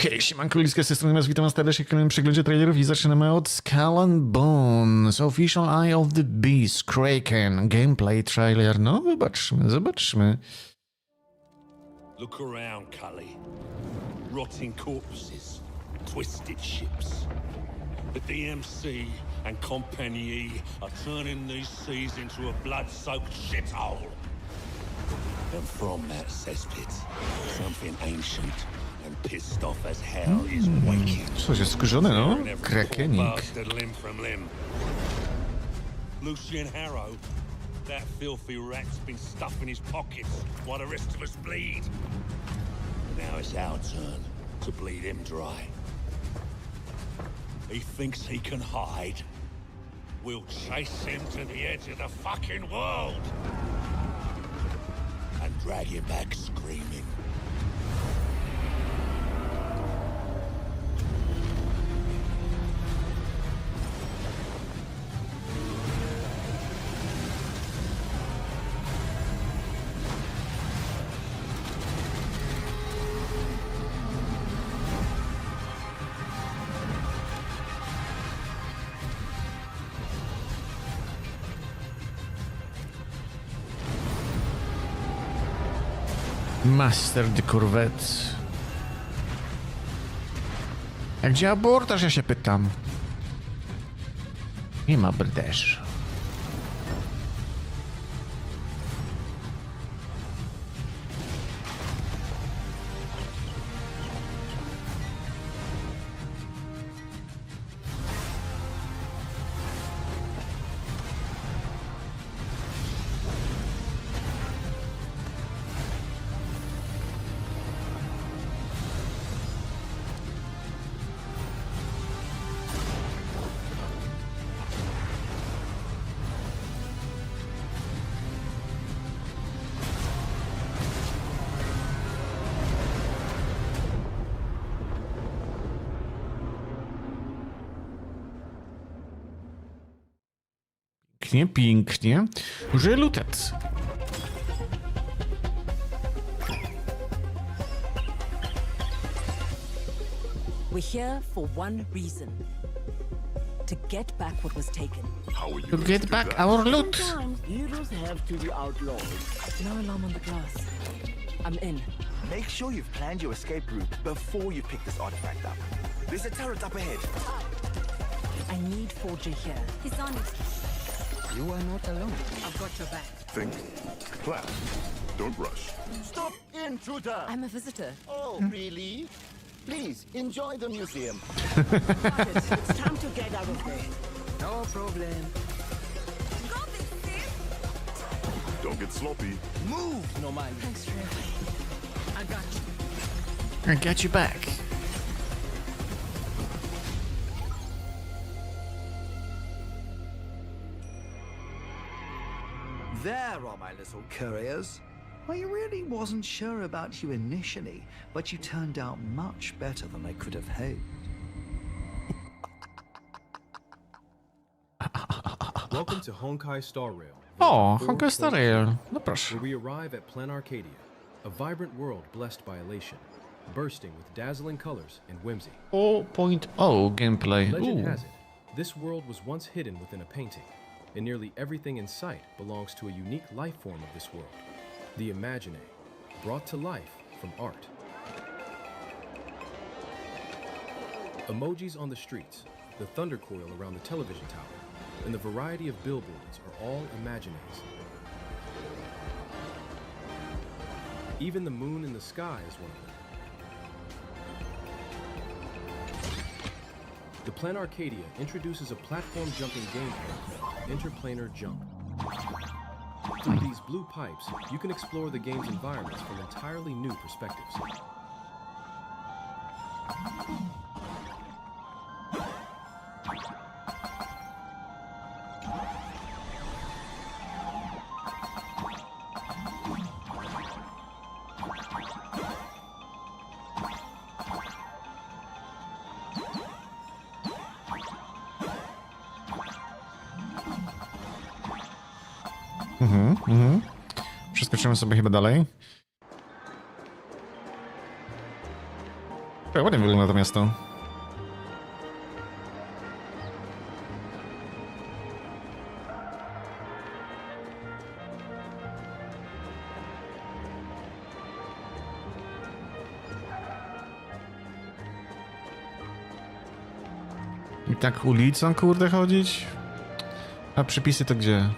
Hej, siemanko, Liska z tej strony, witam was serdecznie w kolejnym przeglądzie trailerów i zaczynamy od Skull and Bones, Official Eye of the Beast, Kraken, gameplay trailer. No, zobaczmy. Look around, Cully. Rotting corpses, twisted ships. The DMC and Compagnie are turning these seas into a blood-soaked shithole. And from that cesspit, something ancient and pissed off as hell is waking. Coś jest skurzone, no? Krakenik. Limb from limb. Lucian Harrow, that filthy rat's been stuffing his pockets while the rest of us bleed. Now it's our turn to bleed him dry. He thinks he can hide. We'll chase him to the edge of the fucking world and drag him back screaming. Master de Corvette. Jak działa abordaż, ja się pytam. Nie ma brderz. Pięknie, pięknie. Relooted. We're here for one reason. To get back what was taken. To get back our loot. Sometimes heroes have to be outlaws. No alarm on the glass. I'm in. Make sure you've planned your escape route before you pick this artifact up. There's a turret up ahead. I need Forger here. He's on it. You are not alone. I've got your back. Think. Plan. Don't rush. Stop, intruder! I'm a visitor. Oh, really? Please, enjoy the museum. Got it. It's time to get out of there. No problem. Don't get sloppy. Move, no man. Thanks, Trev. I got you. I got you back. There are my little couriers. I really wasn't sure about you initially, but you turned out much better than I could have hoped. Welcome to Honkai Star Rail. O, Honkai Star Rail. No proszę. Where we arrive at Plan Arcadia, a vibrant world blessed by elation, bursting with dazzling colors and whimsy. 4.0 gameplay. Legend Ooh. has it, this world was once hidden within a painting, and nearly everything in sight belongs to a unique life form of this world, the Imagine, brought to life from art. Emojis on the streets, the thunder coil around the television tower, and the variety of billboards are all Imagines. Even the moon in the sky is one of them. The Plan Arcadia introduces a platform jumping gameplay called Interplanar Jump. Through these blue pipes, you can explore the game's environments from entirely new perspectives. Przeskoczymy sobie chyba dalej. Ładnie wygląda to miasto. I tak ulicą, kurde, chodzić? A przypisy to gdzie?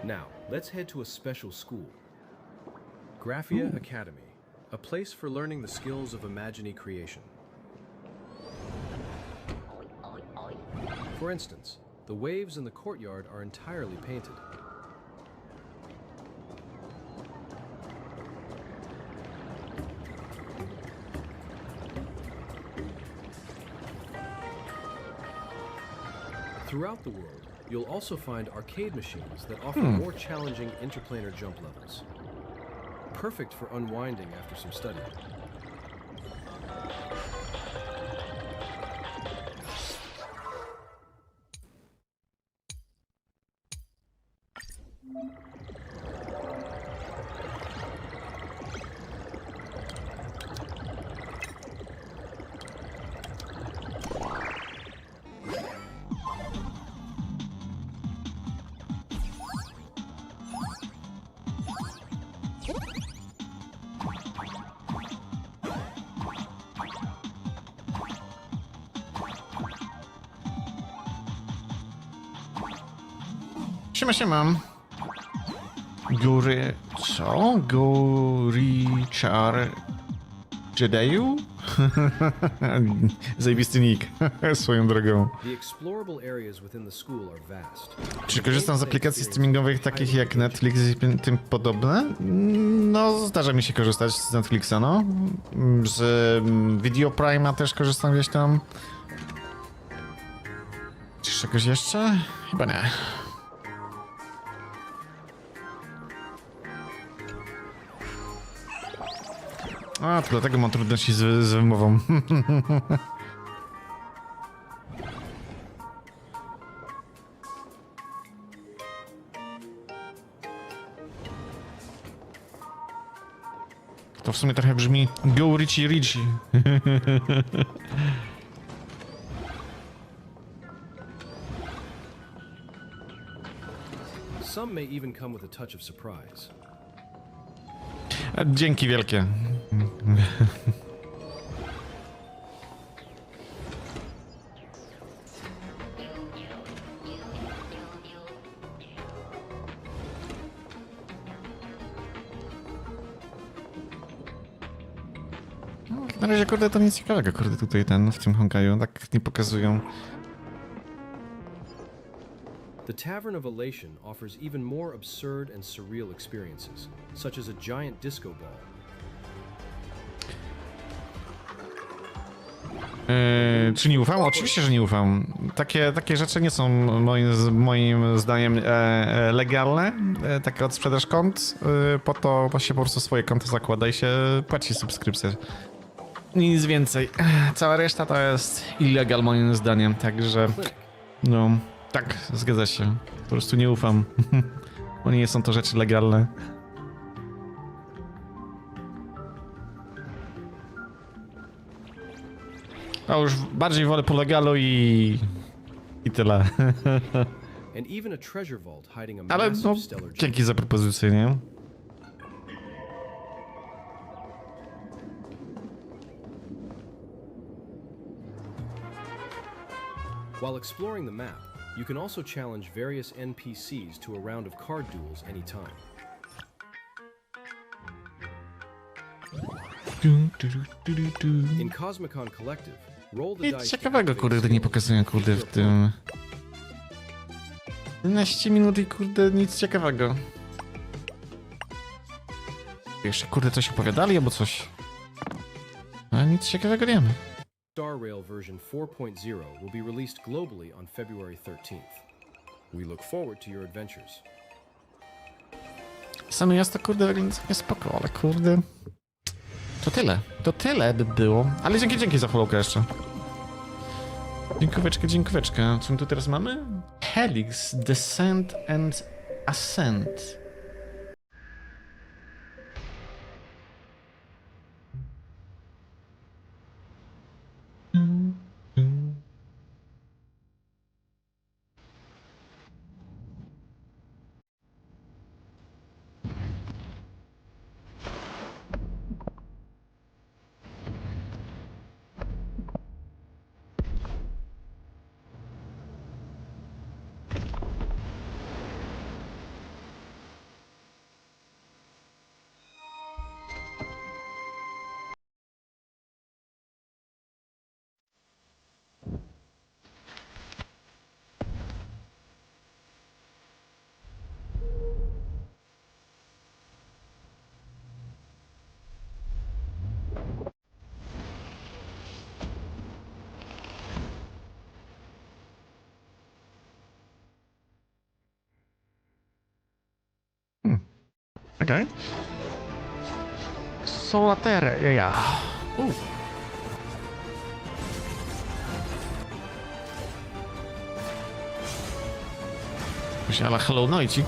Now, let's head to a special school. Graphia Academy, a place for learning the skills of imagining creation. For instance, the waves in the courtyard are entirely painted. Throughout the world, you'll also find arcade machines that offer more challenging interplanar jump levels. Perfect for unwinding after some study. Siema. Góry... co? Gorichar... Jedeju? Zajebisty nick. Swoją drogą. Czy korzystam z aplikacji streamingowych takich jak Netflix i tym podobne? No, zdarza mi się korzystać z Netflixa, no. Z Video Prime'a też korzystam gdzieś tam. Czy czegoś jeszcze? Chyba nie. A, to dlatego mam trudności z wymową. To w sumie trochę brzmi Go Richie Richie. Some may even come with a touch of surprise. Dzięki wielkie. Na razie, kurde, to nic ciekawego, kurde, tutaj w tym Hongkaju, tak nie pokazują. The Tavern of Elation offers even more absurd and surreal experiences, such as a giant disco ball. Czy nie ufam? Oczywiście, że nie ufam. Takie rzeczy nie są moim zdaniem legalne. Takie odsprzedaż kont. Po to się po prostu swoje konto zakłada i się płaci subskrypcję. Nic więcej. Cała reszta to jest illegal moim zdaniem, także no, tak, zgadza się. Po prostu nie ufam. Bo nie są to rzeczy legalne. A już bardziej wolę po legalu i tyle. Ale no, dzięki za propozycję, nie? While exploring the map, you can also challenge various NPCs to a round of card duels anytime. In Cosmicon Collective, roll the Nic dice. ciekawego, kurde, nie pokazują, kurde, w tym. 11 minut i, kurde, nic ciekawego. Jeszcze, kurde, coś opowiadali albo coś. A nic ciekawego nie ma. Star Rail version 4.0 will be released globally on February 13th. We look forward to your adventures. Samo miasto, kurde, wygląda nie spoko, ale kurde. To tyle by było. Ale dzięki za followkę jeszcze. Dziękóweczka, dziękóweczka. Co my tu teraz mamy? Helix, Descent and Ascent. Okej. Solatere, ja. Musiała Hello Nojcik.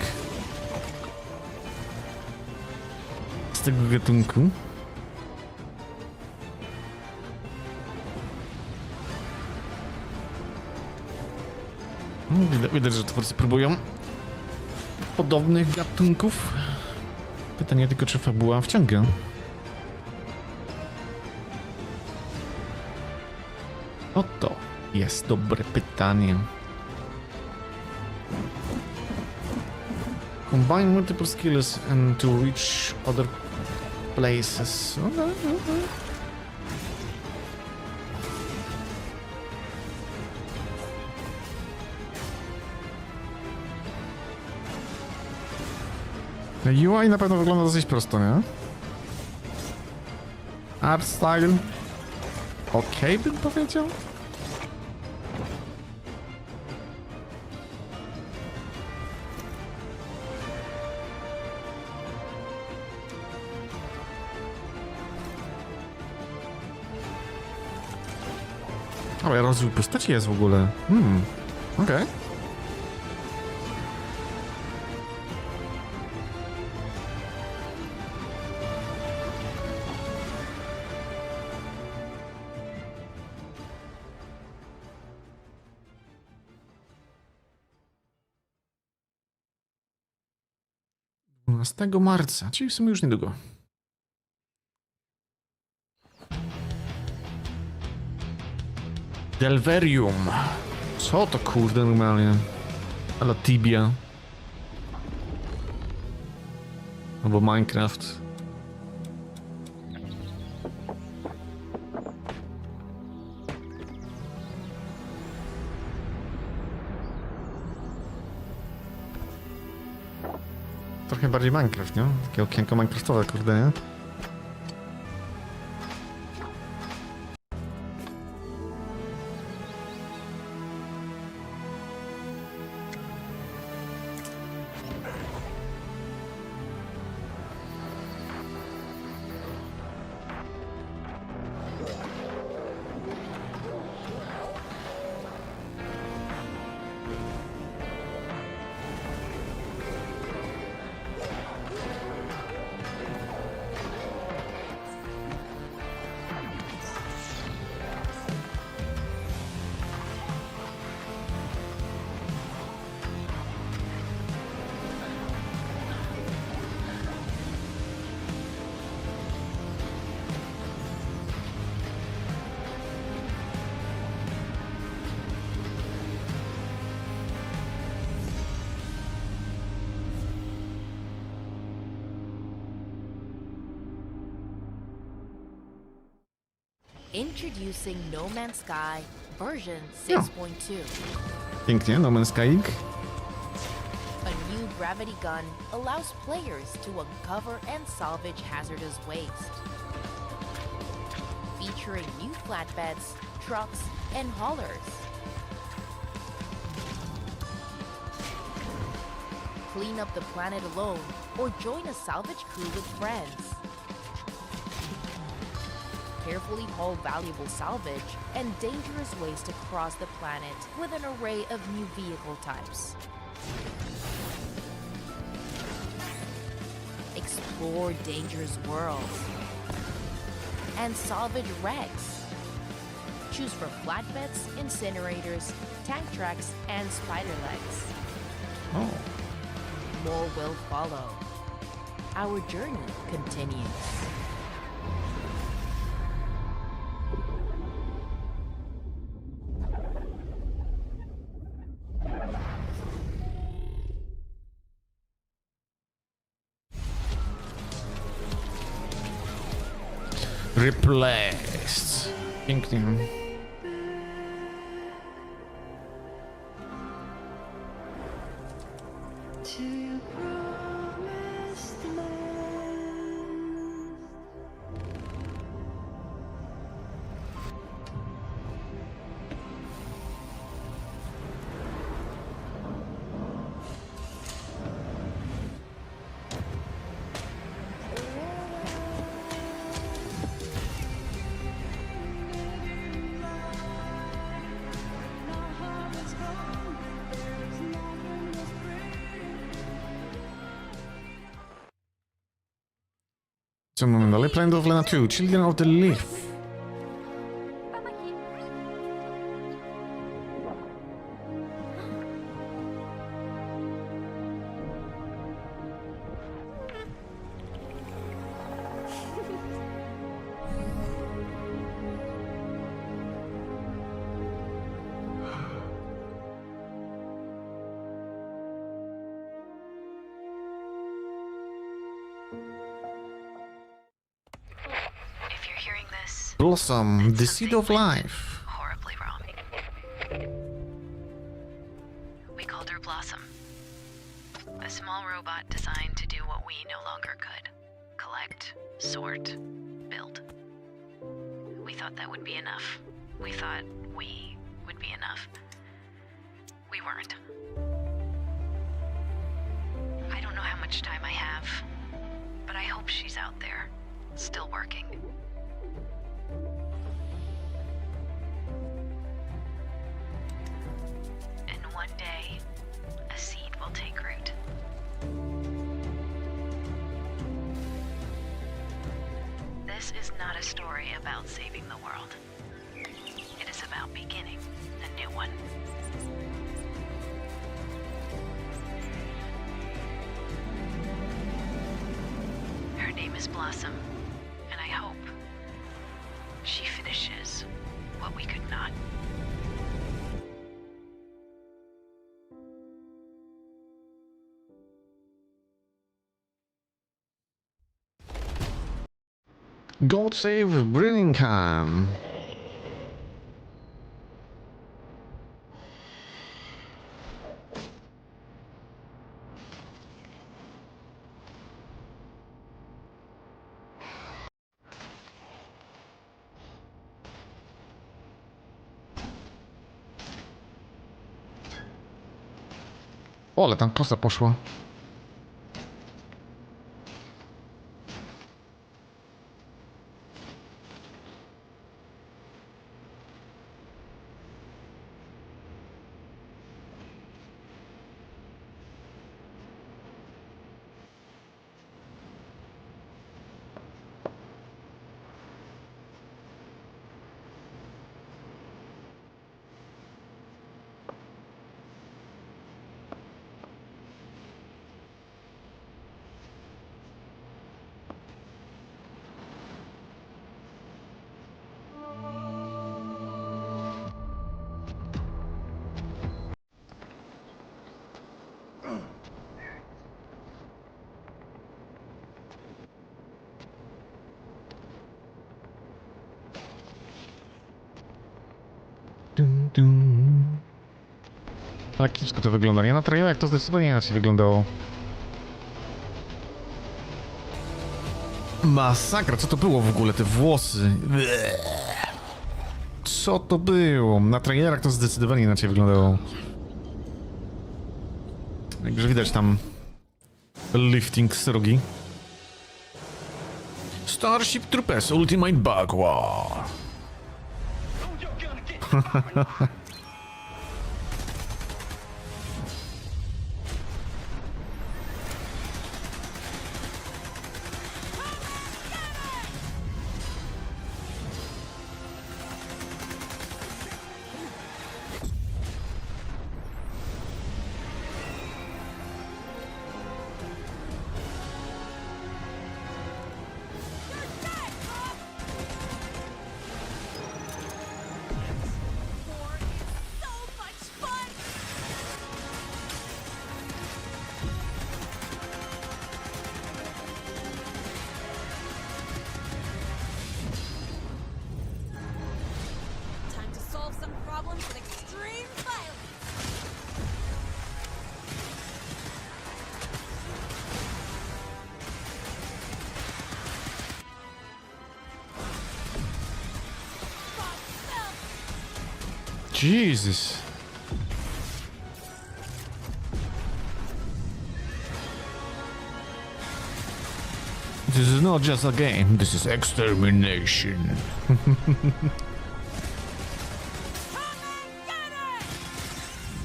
Z tego gatunku. Widać, że twórcy próbują podobnych gatunków. Pytanie tylko, czy fabuła wciąga. Oto jest dobre pytanie. Combine multiple skills and to reach other places. UI na pewno wygląda dosyć prosto, nie? Art style. Okej, bym powiedział. Ale rozwój postaci jest w ogóle. Okej. Marca, czyli w sumie już niedługo. Delverium. Co to kurde normalnie? Ale Tibia. Albo Minecraft. Trochę bardziej Minecraft, nie? Takie okienko Minecraftowe, kurde, nie? Introducing No Man's Sky version 6.2. Pięknie, No Man's Sky. A new gravity gun allows players to uncover and salvage hazardous waste. Featuring new flatbeds, trucks, and haulers. Clean up the planet alone or join a salvage crew with friends. carefully haul valuable salvage, and dangerous ways to cross the planet with an array of new vehicle types. Explore dangerous worlds and salvage wrecks. Choose from flatbeds, incinerators, tank tracks, and spider legs. O. More will follow. Our journey continues. Replaced. Pięknie. Co mamy dalej? Planet of Lena 2, Children of the Leaf. Blossom, the seed of life. Horribly wrong. We called her Blossom. A small robot designed to do what we no longer could. Collect, sort, build. We thought that would be enough. We thought we would be enough. We weren't. I don't know how much time I have, but I hope she's out there, still working. One day, a seed will take root. This is not a story about saving the world. It is about beginning a new one. Her name is Blossom, and I hope she finishes what we could not. God save Birmingham. O, ale tam kosa poszła. Dum, dum. Tak kiepsko to wygląda. Nie na trailerach to zdecydowanie inaczej wyglądało. Masakra, co to było w ogóle, te włosy? Co to było? Na trailerach to zdecydowanie inaczej wyglądało. Jakże widać tam lifting z rogi. Starship Troopers Ultimate Bug War. Jesus. This is not just a game, this is extermination.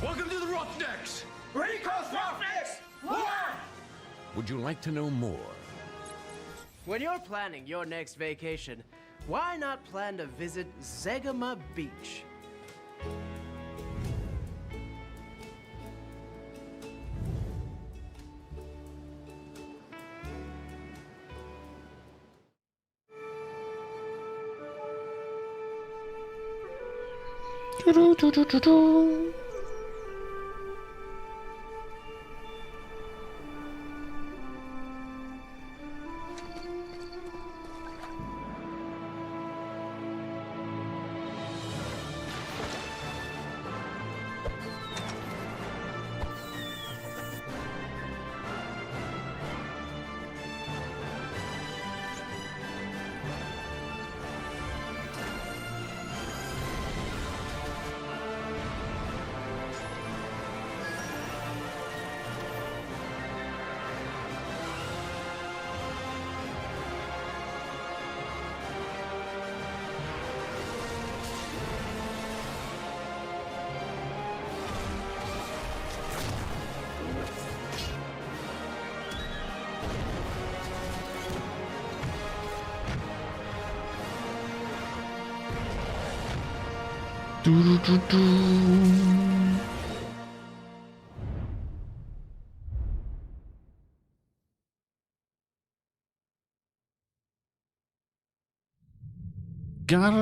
Welcome to the Roughnecks! Roughnecks! War! Would you like to know more? When you're planning your next vacation, why not plan to visit Zegama Beach?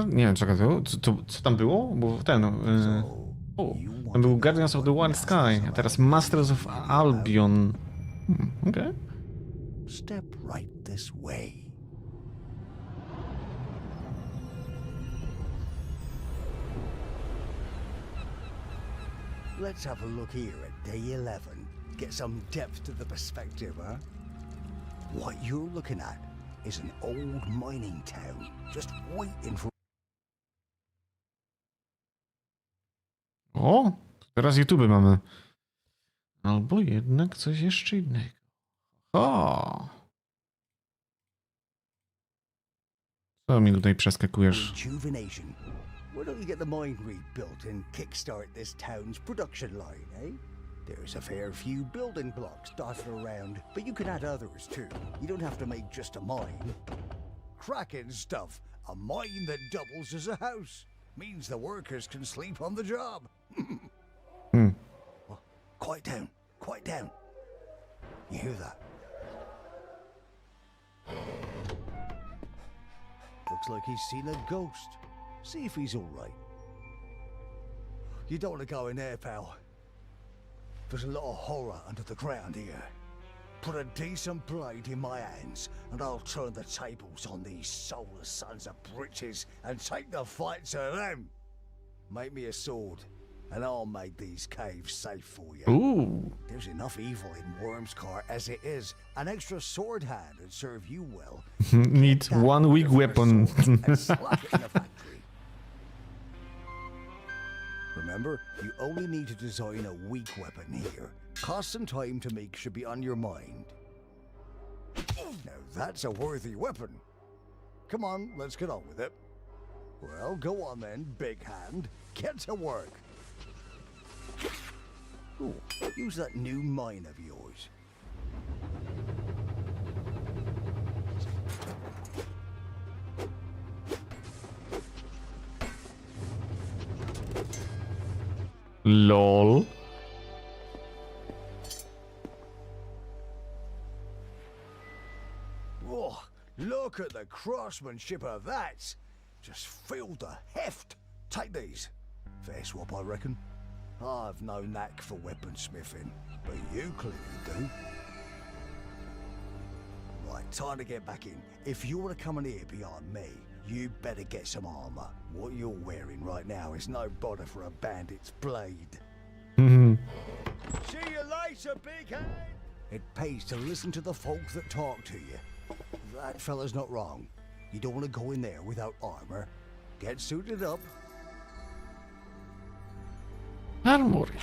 Nie wiem, czekaj, co tam było? Bo ten... tam był Guardians of the Wild Sky, a teraz Masters of Albion. Okej. Step right this way. Let's have a look here at day 11. Get some depth to the perspective, huh? What you're looking at is an old mining town, just waiting for... O, teraz YouTube mamy. Albo jednak coś jeszcze innego. O! Co mi tutaj przeskakujesz? Rejuvenation. Why don't you get the mine rebuilt and kickstart this town's production line, eh? There's a fair few building blocks dotted around, but you can add others too. You don't have to make just a mine. Cracking stuff. A mine that doubles as a house. Means the workers can sleep on the job. Oh, quiet down. Quiet down. You hear that? Looks like he's seen a ghost. See if he's all right. You don't want to go in there, pal. There's a lot of horror under the ground here. Put a decent blade in my hands, and I'll turn the tables on these soulless sons of britches and take the fight to them. Make me a sword, and I'll make these caves safe for you. Ooh. There's enough evil in Wormscar as it is. An extra sword hand would serve you well. Need one weak weapon. And slap it in the factory. Remember, you only need to design a weak weapon here. Cost some time to make should be on your mind. Now that's a worthy weapon. Come on, let's get on with it. Well, go on then, big hand. Get to work. Ooh, use that new mine of yours. LOL. Oh, look at the craftsmanship of that. Just feel the heft. Take these. Fair swap, I reckon. I've no knack for weaponsmithing, but you clearly do. Right, time to get back in. If you want to come in here behind me, you better get some armor. What you're wearing right now is no bother for a bandit's blade. See you later, big hand. It pays to listen to the folk that talk to you. That fella's not wrong. You don't want to go in there without armor. Get suited up. Armory.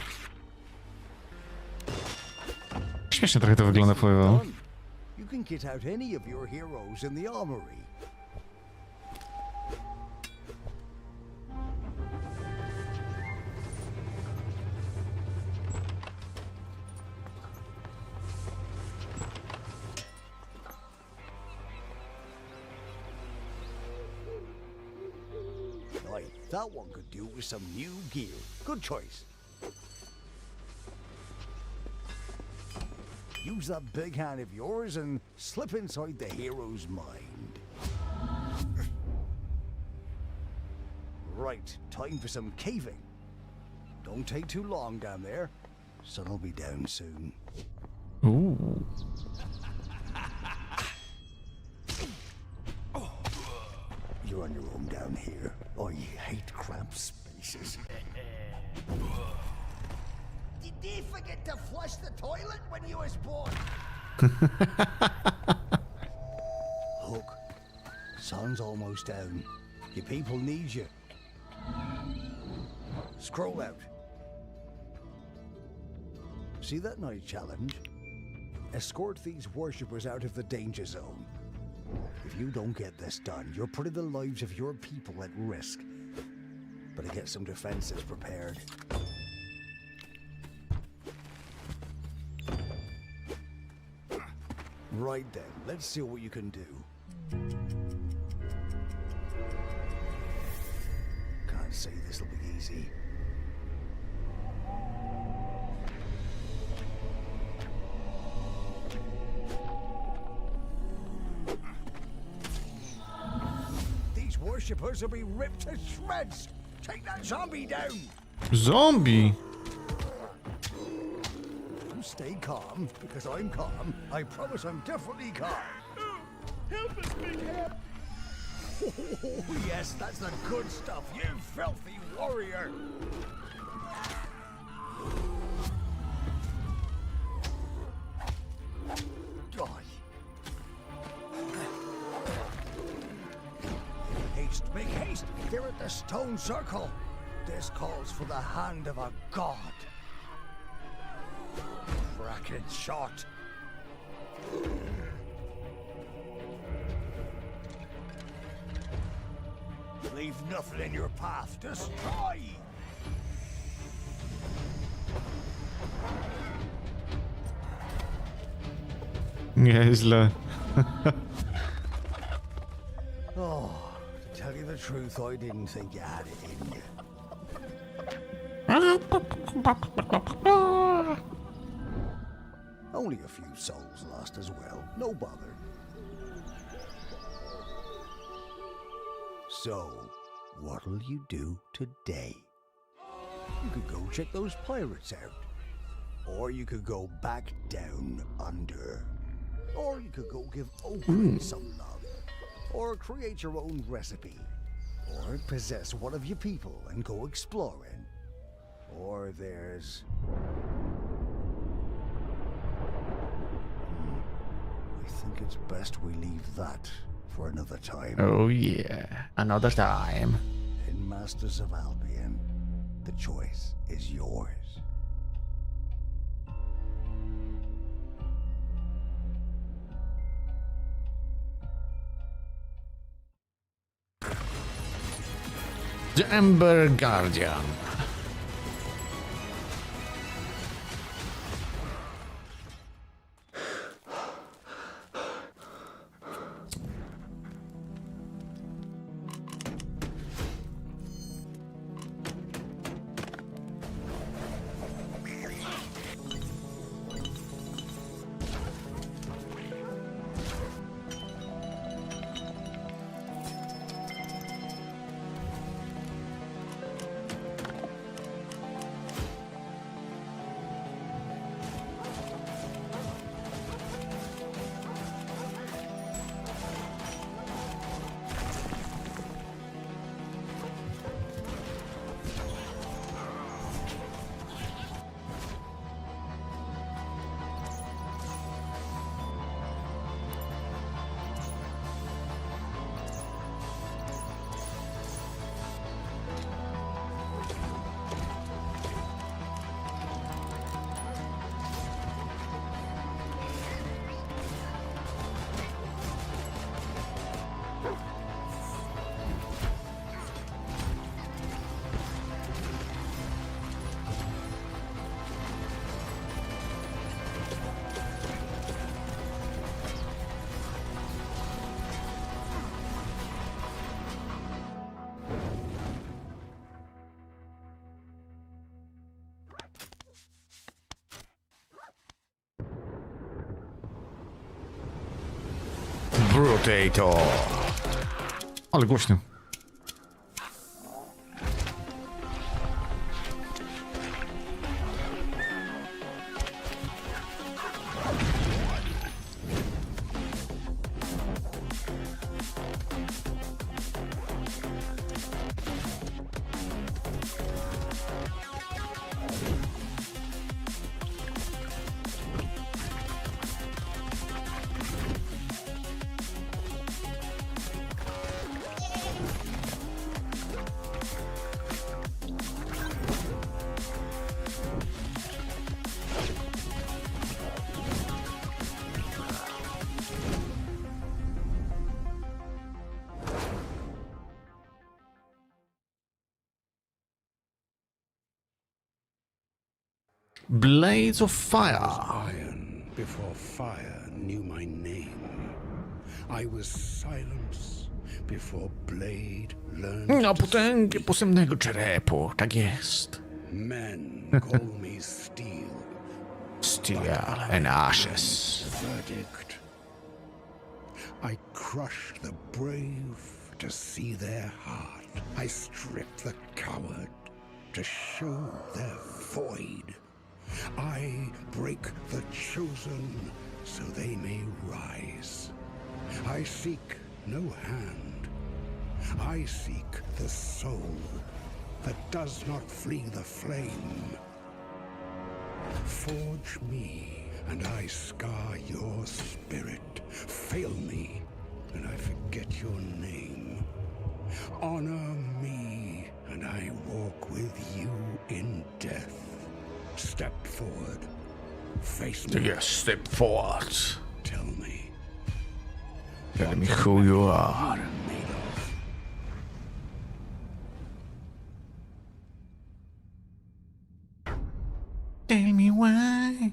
Śmiesznie trochę to wygląda, powiem wam. You can get out any of your heroes in the armory. Right, that one could do with some new gear. Good choice. Use that big hand of yours and slip inside the hero's mind. Right, time for some caving. Don't take too long down there. Sun'll be down soon. Ooh. You're on your own down here. I hate cramped spaces. Did you forget to flush the toilet when you was born? Look, sun's almost down. Your people need you. Scroll out. See that night challenge? Escort these worshippers out of the danger zone. If you don't get this done, you're putting the lives of your people at risk. Better get some defenses prepared. Right then, let's see what you can do. Can't say this'll be easy. These worshippers will be ripped to shreds. Take that zombie down. Zombie? Stay calm, because I'm calm. I promise I'm definitely calm. Help us, big head. Oh, yes, that's the good stuff, you filthy warrior. Die. Haste, make haste. They're at the stone circle. This calls for the hand of a god. Cracking shot. Leave nothing in your path. Destroy! Nieźle. Oh, to tell you the truth, I didn't think you had it in you. Only a few souls lost as well. No bother. So, what'll you do today? You could go check those pirates out. Or you could go back down under. Or you could go give Oakland some love. Or create your own recipe. Or possess one of your people and go exploring. Or there's... I think it's best we leave that for another time. Oh yeah, another time. In Masters of Albion, the choice is yours. The Ember Guardian. Brutator. Ale głośno. Blades of Fire. Iron before fire knew my name. I was silence before blade learned Na to potęgę speak. posemnego czerepu, tak jest. Men call me steel. Steel and ashes. Verdict. I crush the brave to see their heart. I strip the coward to show their void. I break the chosen so they may rise. I seek no hand. I seek the soul that does not flee the flame. Forge me, and I scar your spirit. Fail me, and I forget your name. Honor me, and I walk with you in death. Step forward. Face me. Yes, step forward. Tell me. Tell me who you are. Made of. Tell me why.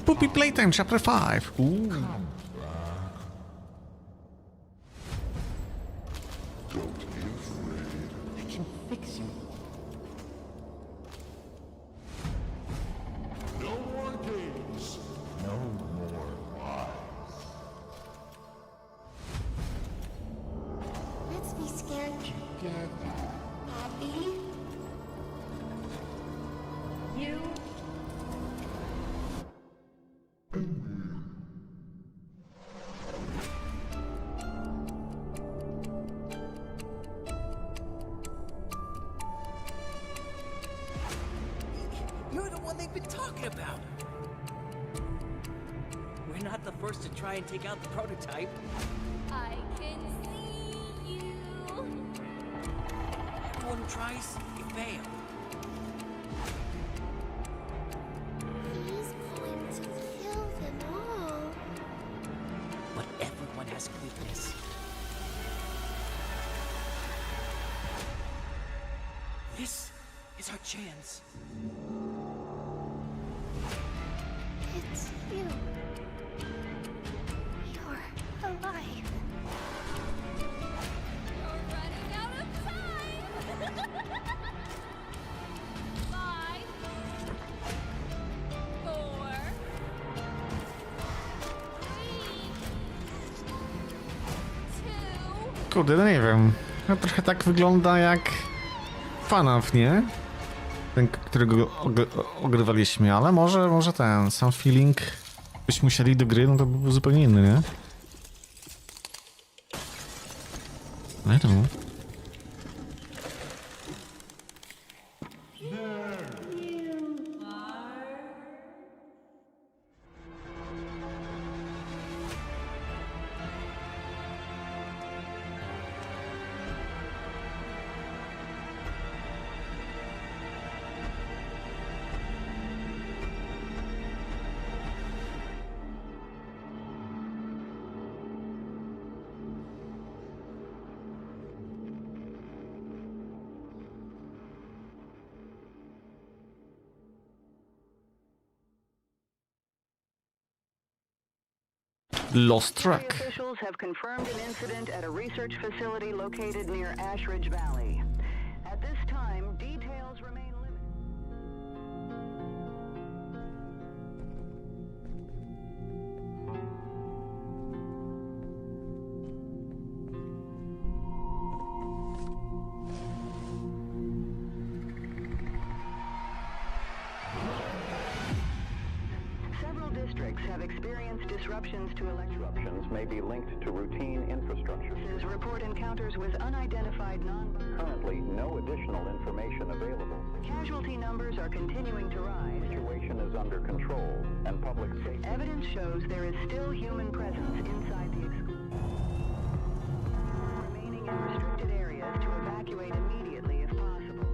Puppy Playtime Chapter 5. Ooh. I can fix you. No more games. No more lies. Let's be scared together. Happy? You? You're the one they've been talking about. We're not the first to try and take out the prototype. I can see you. Everyone who tries, you fail. You're alive. You're running out of time. 5, 4, 3, 2. Kurde, no nie wiem. No, trochę tak wygląda jak FNAF, nie? Ten, którego ogrywaliśmy, ale może ten sam feeling byśmy musieli do gry, no to byłby zupełnie inny, nie? No i to. Lost track. Officials have confirmed an incident at a research facility located near Ash Ridge Valley. At this time, details remain limited. Several districts have experienced disruptions to Disruptions may be linked to routine infrastructure. report encounters with unidentified Currently, no additional information available. Casualty numbers are continuing to rise. The situation is under control, and public safety... Evidence shows there is still human presence inside the remaining in restricted areas to evacuate immediately if possible.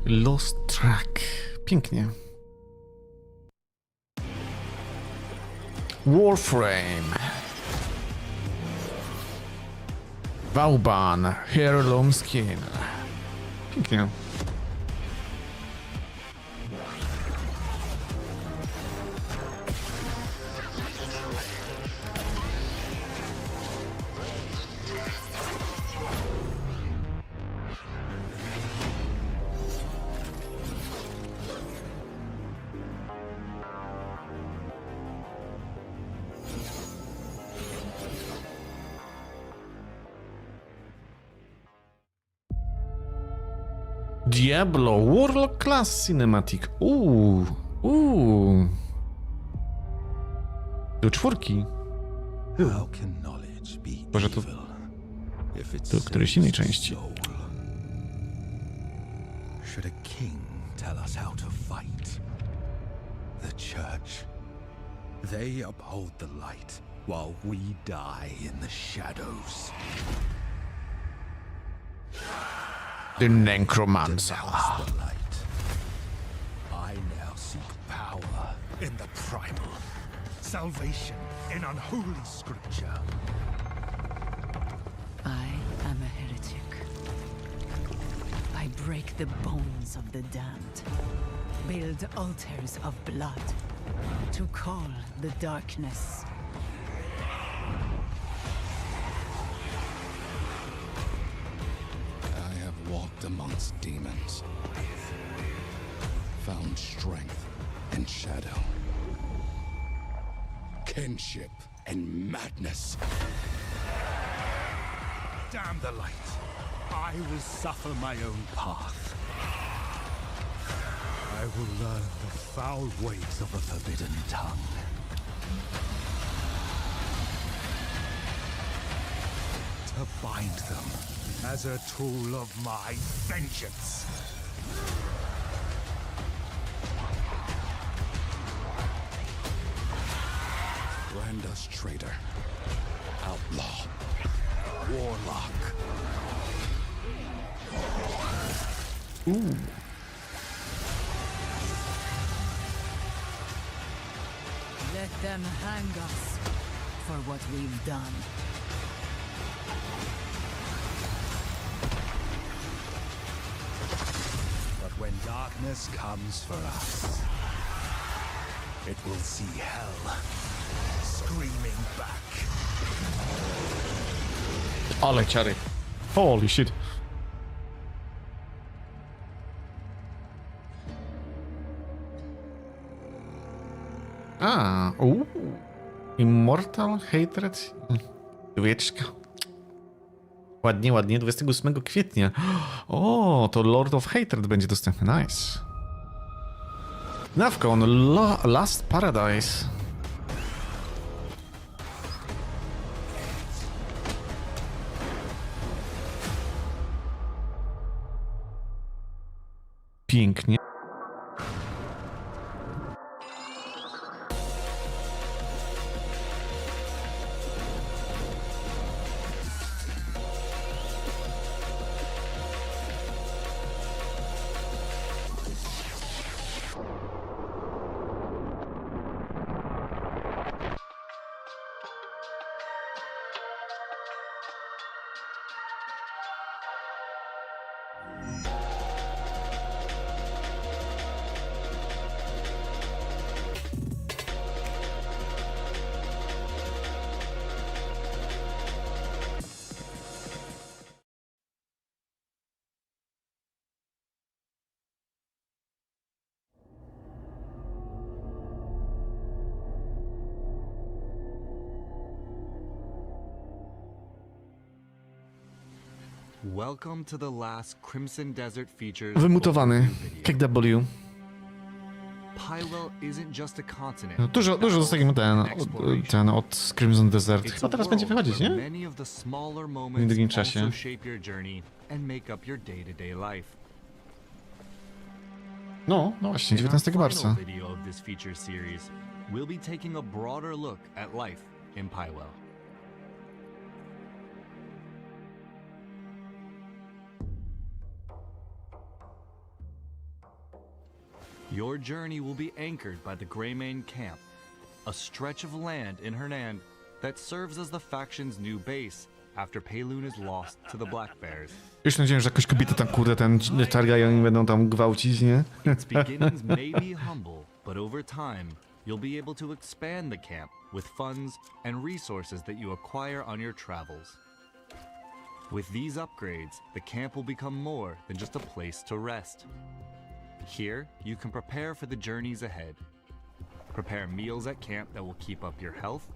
Lost track. Pięknie. Warframe. Vauban. Heirloom skin. Pięknie. Diablo, World Class Cinematic. Do 4. How can knowledge be Może to evil if it's do którejś innej części. Should a king tell us how to fight? The church. They uphold the light while we die in the shadows. The Necromancer. The light. I now seek power in the primal, salvation in unholy scripture. I am a heretic. I break the bones of the damned, build altars of blood to call the darkness. I have walked amongst demons, found strength in shadow, kinship and madness. Damn the light. I will suffer my own path. I will learn the foul ways of a forbidden tongue. To bind them as a tool of my vengeance. Branda's traitor, outlaw, warlock. Ooh. Let them hang us for what we've done. But when darkness comes for us, it will see hell screaming back. Ale ciary. Holy shit. Immortal Hatred. Dwójeczka. Ładnie, ładnie. 28 kwietnia. O, to Lord of Hatred będzie dostępny. Nice. Nawką, Last Paradise. Pięknie. Welcome to the last Crimson Desert features. Wymutowany. KW. Pywell isn't just a continent. Dużo zostawimy ten od Crimson Desert. Chyba teraz będzie wychodzić, nie? W niedługim czasie. No właśnie, 19 marca. We'll be taking a broader look at life in Pywell. Your journey will be anchored by the Greymane Camp, a stretch of land in Hernand that serves as the faction's new base after Payloon is lost to the Black Bears. Już nadzieję, że jakoś kobiety tam kurde targają i będą tam gwałcić, nie? Its beginnings may be humble, but over time, you'll be able to expand the camp with funds and resources that you acquire on your travels. With these upgrades, the camp will become more than just a place to rest. Here, you can prepare for the journeys ahead. Prepare meals at camp that will keep up your health.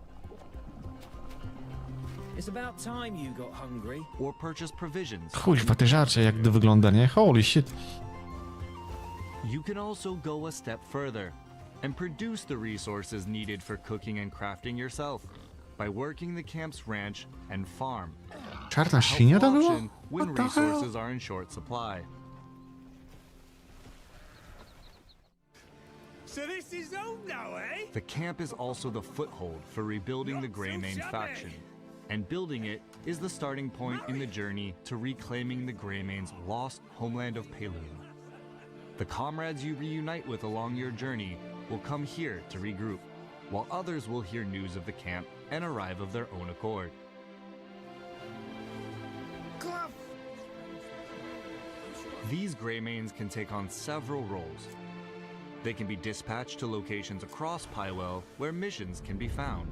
It's about time you got hungry. Or purchase provisions. Kurwa, te żarcie jak to wygląda, nie? Holy shit. You can also go a step further and produce the resources needed for cooking and crafting yourself by working the camp's ranch and farm. Czarna świnia to było? When resources are in short supply. So this is all now, eh? The camp is also the foothold for rebuilding the Greymane faction, and building it is the starting point in the journey to reclaiming the Greymane's lost homeland of Payloon. The comrades you reunite with along your journey will come here to regroup, while others will hear news of the camp and arrive of their own accord. These Greymanes can take on several roles. They can be dispatched to locations across Pywell where missions can be found.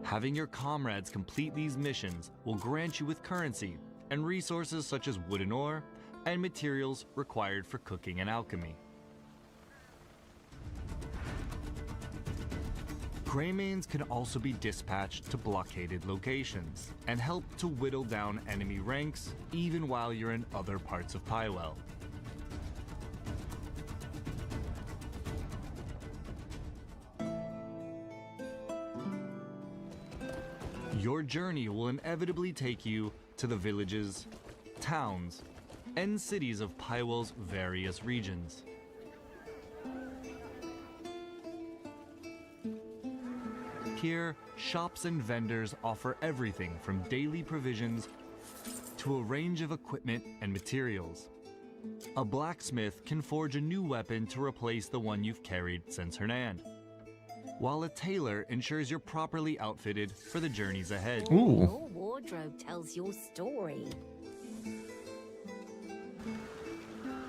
Having your comrades complete these missions will grant you with currency and resources such as wood and ore and materials required for cooking and alchemy. Greymanes can also be dispatched to blockaded locations and help to whittle down enemy ranks even while you're in other parts of Pywell. Your journey will inevitably take you to the villages, towns, and cities of Pywell's various regions. Here, shops and vendors offer everything from daily provisions to a range of equipment and materials. A blacksmith can forge a new weapon to replace the one you've carried since Hernan, while a tailor ensures you're properly outfitted for the journeys ahead. Your wardrobe tells your story.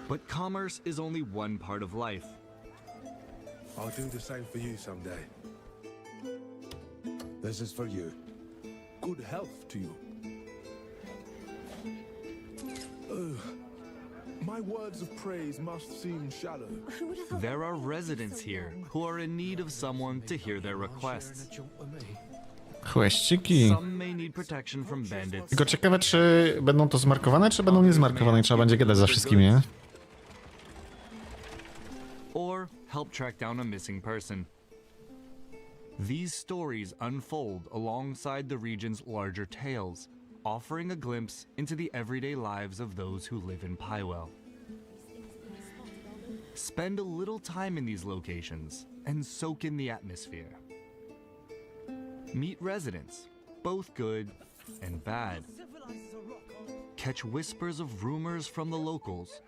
But commerce is only one part of life. I'll do the same for you someday. This is for you. Good health to you. My words of praise must seem shallow. There are residents here who are in need of someone to hear their requests. Queściki. Some may need protection from bandits. Tylko ciekawe, czy będą to zmarkowane, czy będą niezmarkowane i trzeba będzie gadać za wszystkimi, nie? Or help track down a missing person. These stories unfold alongside the region's larger tales, offering a glimpse into the everyday lives of those who live in Pywell. Spend a little time in these locations and soak in the atmosphere. Meet residents, both good and bad. Catch whispers of rumors from the locals,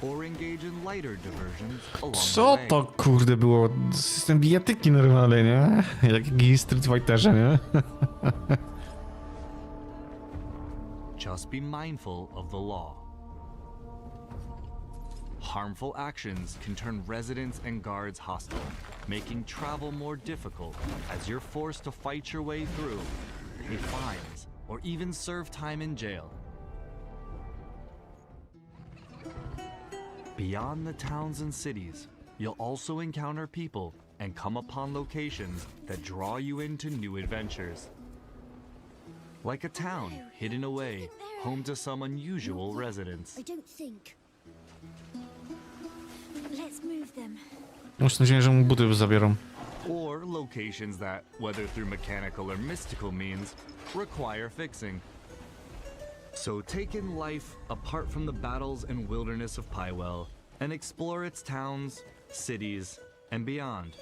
or engage in lighter diversions along Co the way. to kurde było? System bijatyki normalny, nie? Jak w Street Fighterze, nie? Just be mindful of the law. Harmful actions can turn residents and guards hostile, making travel more difficult as you're forced to fight your way through, pay fines, or even serve time in jail. Beyond the towns and cities, you'll also encounter people and come upon locations that draw you into new adventures. Like a town hidden away, home to some unusual residents. I don't think. Let's move them. Masz nadzieję, że mu buty zabiorą. Or locations that, whether through mechanical or mystical means, require fixing. So take in life apart from the battles and wilderness of Pywell and explore its towns, cities, and beyond.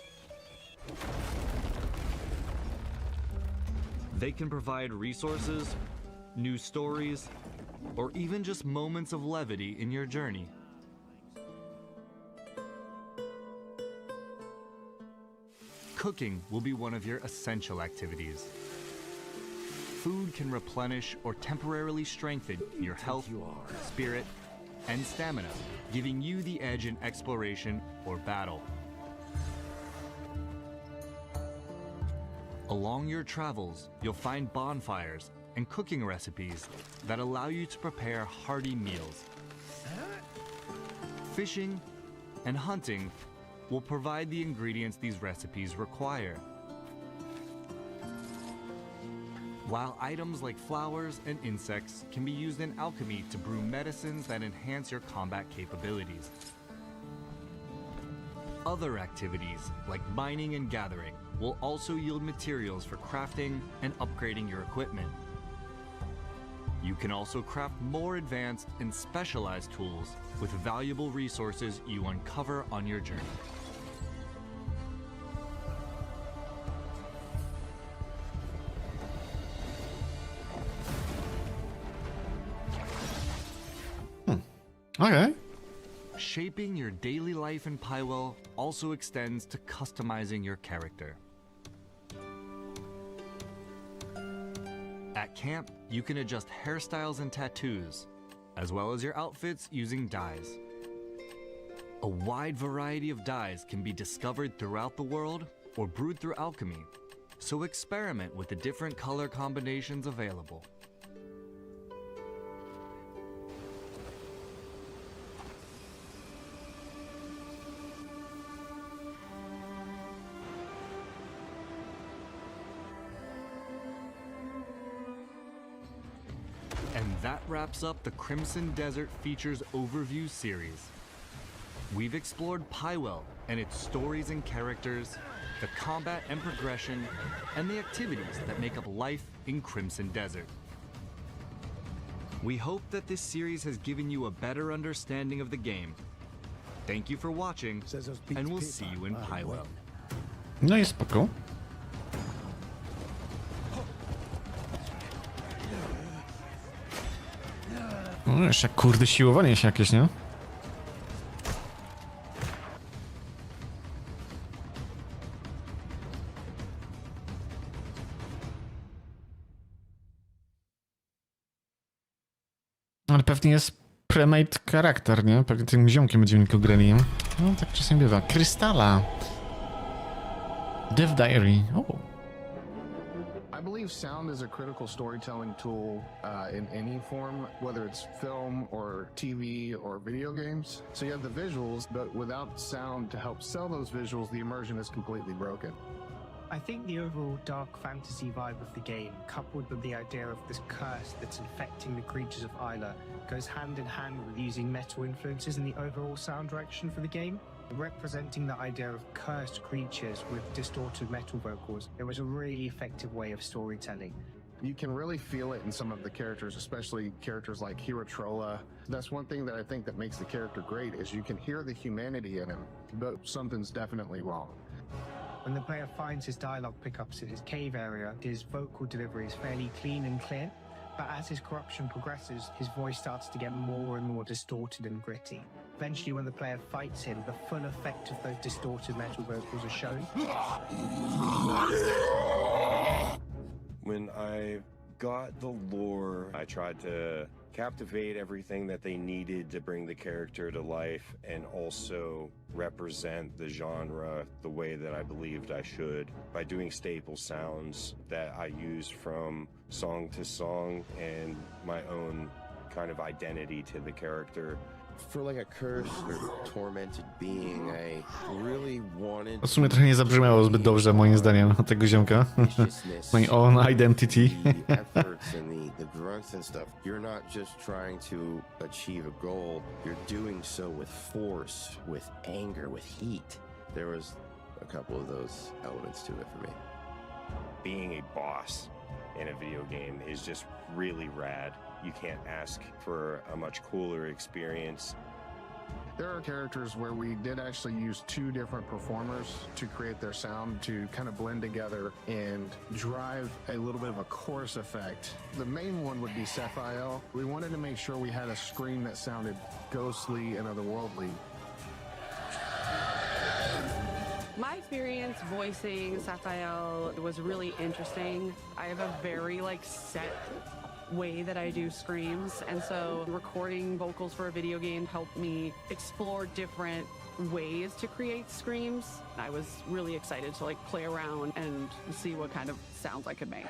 They can provide resources, new stories, or even just moments of levity in your journey. Cooking will be one of your essential activities. Food can replenish or temporarily strengthen your health, spirit, and stamina, giving you the edge in exploration or battle. Along your travels, you'll find bonfires and cooking recipes that allow you to prepare hearty meals. Fishing and hunting will provide the ingredients these recipes require. While items like flowers and insects can be used in alchemy to brew medicines that enhance your combat capabilities. Other activities, like mining and gathering, will also yield materials for crafting and upgrading your equipment. You can also craft more advanced and specialized tools with valuable resources you uncover on your journey. Okay. Shaping your daily life in Pywell also extends to customizing your character. At camp, you can adjust hairstyles and tattoos, as well as your outfits using dyes. A wide variety of dyes can be discovered throughout the world or brewed through alchemy, so experiment with the different color combinations available. And that wraps up the Crimson Desert Features Overview series. We've explored Pywell and its stories and characters, the combat and progression, and the activities that make up life in Crimson Desert. We hope that this series has given you a better understanding of the game. Thank you for watching, and we'll see you in Pilot. No i spoko. No jeszcze kurde siłowanie się jakieś, nie? Ale pewnie jest premade charakter, nie? Pewnie tym ziomkiem będziemy tylko grali. No tak czasem bywa. Kristala. Dev Diary. Oh. I believe sound is a critical storytelling tool in any form, whether it's film or TV or video games. So you have the visuals, but without sound to help sell those visuals, the immersion is completely broken. I think the overall dark fantasy vibe of the game, coupled with the idea of this curse that's infecting the creatures of Isla, goes hand in hand with using metal influences in the overall sound direction for the game. Representing the idea of cursed creatures with distorted metal vocals, it was a really effective way of storytelling. You can really feel it in some of the characters, especially characters like Hero Trolla. That's one thing that I think that makes the character great, is you can hear the humanity in him, but something's definitely wrong. When the player finds his dialogue pickups in his cave area, his vocal delivery is fairly clean and clear, but as his corruption progresses, his voice starts to get more and more distorted and gritty. Eventually, when the player fights him, the full effect of those distorted metal vocals are shown. When I got the lore, I tried to captivate everything that they needed to bring the character to life and also represent the genre the way that I believed I should by doing staple sounds that I use from song to song and my own kind of identity to the character. For like a cursed or tormented being, I really wanted. W sumie trochę nie zabrzmiało zbyt dobrze moim zdaniem tego ziomka. My own identity. The efforts and the growth and stuff. You're not just trying to achieve a goal. You're doing so with force, with anger, with heat. There was a couple of those elements to it for me. Being a boss in a video game is just really rad. You can't ask for a much cooler experience. There are characters where we did actually use two different performers to create their sound to kind of blend together and drive a little bit of a chorus effect. The main one would be Sapphire. We wanted to make sure we had a scream that sounded ghostly and otherworldly. My experience voicing Sapphire was really interesting. I have a very set way that I do screams, and so recording vocals for a video game helped me explore different ways to create screams. I was really excited to play around and see what kind of sounds I could make.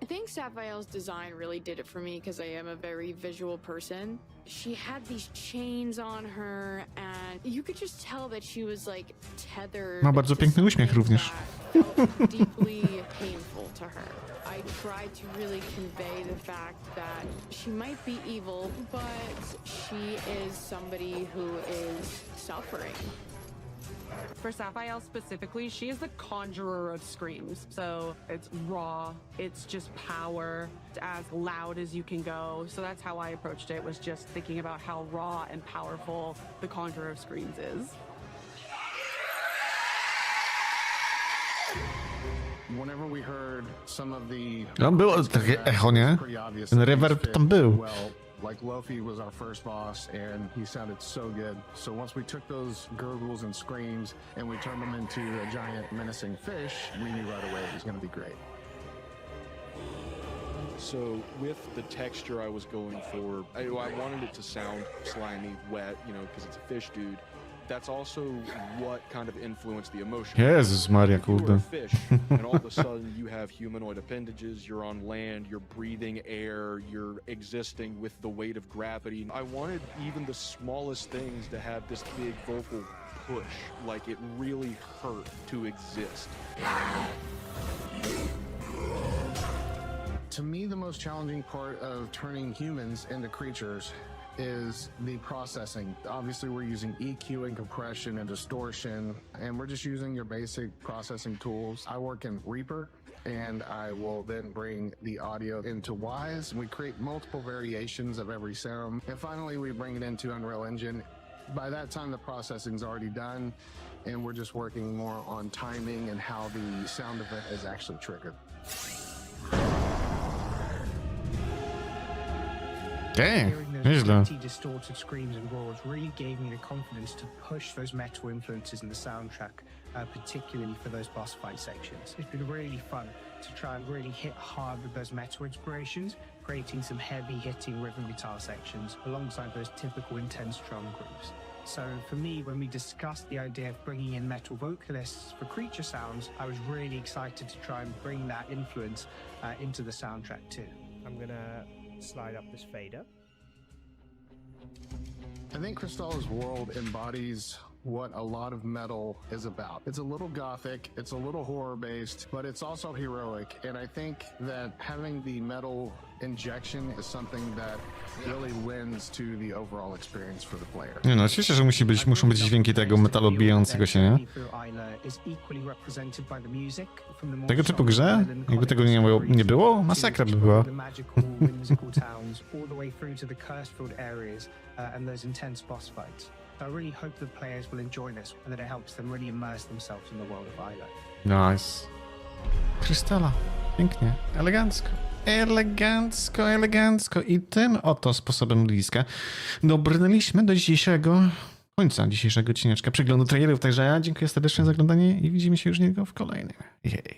I think Sapphire's design really did it for me because I am a very visual person. She had these chains on her and you could just tell that she was tethered. Ma bardzo piękny uśmiech również. Deeply painful to her. I tried to really convey the fact that she might be evil, but she is somebody who is suffering. For Sapphire specifically, she is the conjurer of screams. So it's raw, it's just power, it's as loud as you can go. So that's how I approached it, was just thinking about how raw and powerful the conjurer of screams is. Whenever we heard some of the... Tam było takie echo, nie? Ten reverb tam był. Like Lofi was our first boss and he sounded so good. So once we took those gurgles and screams and we turned them into a giant menacing fish, we knew right away it was going to be great. So with the texture I was going for, I wanted it to sound slimy, wet, because it's a fish dude. That's also what kind of influenced the emotion. Jezus Maria, kurde. You're a fish, and all of a sudden you have humanoid appendages, you're on land, you're breathing air, you're existing with the weight of gravity. I wanted even the smallest things to have this big vocal push, like it really hurt to exist. To me, the most challenging part of turning humans into creatures is the processing. Obviously, we're using EQ and compression and distortion, and we're just using your basic processing tools. I work in Reaper, and I will then bring the audio into Wise. We create multiple variations of every sound, and finally we bring it into Unreal Engine. By that time, the processing's already done, and we're just working more on timing and how the sound event is actually triggered. Dang, Hearing those nieźle. gritty, distorted screams and roars really gave me the confidence to push those metal influences in the soundtrack, particularly for those boss fight sections. It's been really fun to try and really hit hard with those metal inspirations, creating some heavy hitting rhythm guitar sections alongside those typical intense drum grooves. So for me, when we discussed the idea of bringing in metal vocalists for creature sounds, I was really excited to try and bring that influence into the soundtrack too. I'm gonna slide up this fader. I think Kristalla's world embodies what a lot of metal is about. It's a little gothic, it's a little horror based, but it's also heroic. And I think that having the metal injection is something that really lends to the overall experience for the player. Nie no, oczywiście, że muszą być dźwięki tego metalu odbijającego się, nie? Tego typu grze? Jakby tego nie było? Masakra by była. I really hope the players will enjoy this and that it helps them really immerse themselves in the world of Isla. Nice. Kristala. Pięknie. Elegancko. Elegancko, elegancko. I tym oto sposobem ludziska dobrnęliśmy do końca dzisiejszego odcineczka przeglądu trailerów. Także ja dziękuję serdecznie za oglądanie i widzimy się już niedługo w kolejnym. Jej.